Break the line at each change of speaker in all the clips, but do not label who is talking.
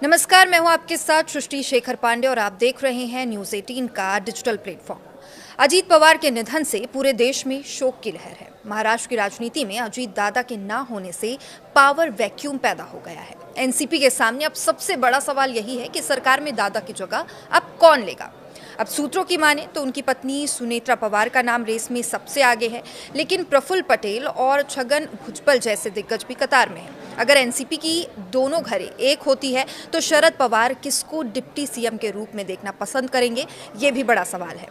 नमस्कार, मैं हूं आपके साथ सृष्टि शेखर पांडे और आप देख रहे हैं न्यूज़ 18 का डिजिटल प्लेटफॉर्म। अजीत पवार के निधन से पूरे देश में शोक की लहर है। महाराष्ट्र की राजनीति में अजीत दादा के ना होने से पावर वैक्यूम पैदा हो गया है। एनसीपी के सामने अब सबसे बड़ा सवाल यही है कि सरकार में दादा की जगह अब कौन लेगा। अब सूत्रों की माने तो उनकी पत्नी सुनेत्रा पवार का नाम रेस में सबसे आगे है, लेकिन प्रफुल्ल पटेल और छगन भुजबल जैसे दिग्गज भी कतार में हैं। अगर एनसीपी की दोनों घरें एक होती है तो शरद पवार किसको डिप्टी सीएम के रूप में देखना पसंद करेंगे, ये भी बड़ा सवाल है।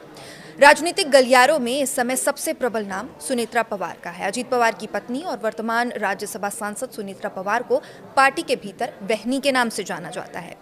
राजनीतिक गलियारों में इस समय सबसे प्रबल नाम सुनेत्रा पवार का है। अजीत पवार की पत्नी और वर्तमान राज्यसभा सांसद सुनेत्रा पवार को पार्टी के भीतर बहनी के नाम से जाना जाता है।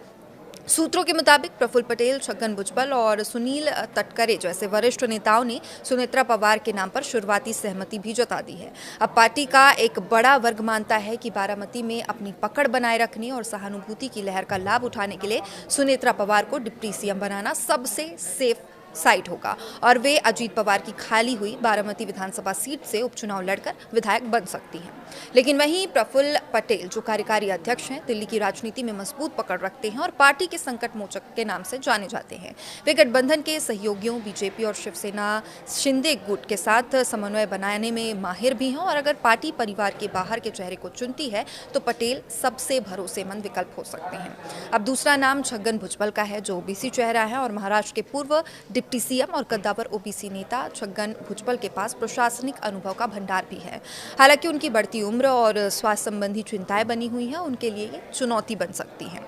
सूत्रों के मुताबिक प्रफुल्ल पटेल, छगन भुजबल और सुनील तटकरे जैसे वरिष्ठ नेताओं ने सुनेत्रा पवार के नाम पर शुरुआती सहमति भी जता दी है। अब पार्टी का एक बड़ा वर्ग मानता है कि बारामती में अपनी पकड़ बनाए रखने और सहानुभूति की लहर का लाभ उठाने के लिए सुनेत्रा पवार को डिप्टी सीएम बनाना सबसे सेफ साइट होगा और वे अजीत पवार की खाली हुई बारामती विधानसभा सीट से उपचुनाव लड़कर विधायक बन सकती हैं। लेकिन वहीं प्रफुल्ल पटेल, जो कार्यकारी अध्यक्ष हैं, दिल्ली की राजनीति में मजबूत पकड़ रखते हैं और पार्टी के संकट मोचक के नाम से जाने जाते हैं। वे गठबंधन के सहयोगियों बीजेपी और शिवसेना शिंदे गुट के साथ समन्वय बनाने में माहिर भी हैं और अगर पार्टी परिवार के बाहर के चेहरे को चुनती है तो पटेल सबसे भरोसेमंद विकल्प हो सकते हैं। अब दूसरा नाम छगन भुजबल का है, जो ओबीसी चेहरा है और महाराष्ट्र के पूर्व डिप्टी सीएम और कद्दावर ओबीसी नेता छगन भुजबल के पास प्रशासनिक अनुभव का भंडार भी है। हालांकि उनकी बढ़ती उम्र और स्वास्थ्य संबंधी चिंताएं बनी हुई हैं, उनके लिए ये चुनौती बन सकती है।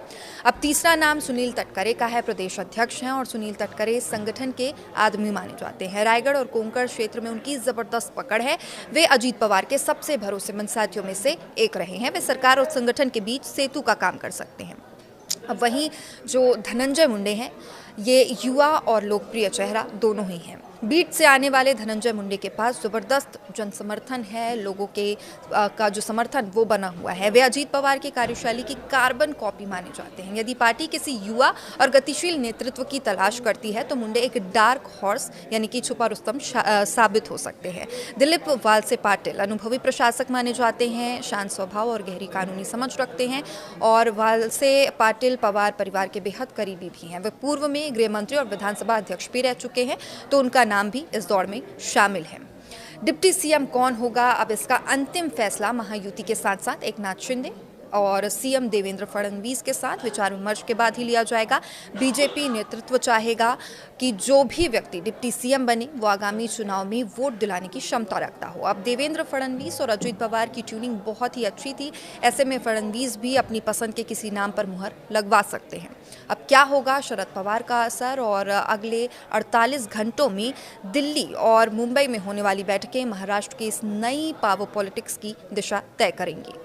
अब तीसरा नाम सुनील तटकरे का है। प्रदेश अध्यक्ष हैं और सुनील तटकरे संगठन के आदमी माने जाते हैं। रायगढ़ और कोंकण क्षेत्र में उनकी जबरदस्त पकड़ है। वे अजीत पवार के सबसे भरोसेमंद साथियों में से एक रहे हैं। वे सरकार और संगठन के बीच सेतु का काम कर सकते हैं। अब वहीं जो धनंजय मुंडे हैं, ये युवा और लोकप्रिय चेहरा दोनों ही हैं। बीट से आने वाले धनंजय मुंडे के पास जबरदस्त जनसमर्थन है, लोगों के का जो समर्थन वो बना हुआ है। वे अजीत पवार की कार्यशैली की कार्बन कॉपी माने जाते हैं। यदि पार्टी किसी युवा और गतिशील नेतृत्व की तलाश करती है तो मुंडे एक डार्क हॉर्स यानी कि छुपा रुस्तम साबित हो सकते हैं। दिलीप वालसे पाटिल अनुभवी प्रशासक माने जाते हैं, शांत स्वभाव और गहरी कानूनी समझ रखते हैं और वालसे पाटिल पवार परिवार के बेहद करीबी भी हैं। वे पूर्व में गृह मंत्री और विधानसभा अध्यक्ष भी रह चुके हैं, तो उनका नाम भी इस दौड़ में शामिल है। डिप्टी सीएम कौन होगा, अब इसका अंतिम फैसला महायुति के साथ साथ एकनाथ शिंदे और सीएम देवेंद्र फडणवीस के साथ विचार विमर्श के बाद ही लिया जाएगा। बीजेपी नेतृत्व चाहेगा कि जो भी व्यक्ति डिप्टी सीएम बने वो आगामी चुनाव में वोट दिलाने की क्षमता रखता हो। अब देवेंद्र फडणवीस और अजीत पवार की ट्यूनिंग बहुत ही अच्छी थी, ऐसे में फडणवीस भी अपनी पसंद के किसी नाम पर मुहर लगवा सकते हैं। अब क्या होगा शरद पवार का असर और अगले 48 घंटों में दिल्ली और मुंबई में होने वाली बैठकें महाराष्ट्र की इस नई पावर पॉलिटिक्स की दिशा तय करेंगी।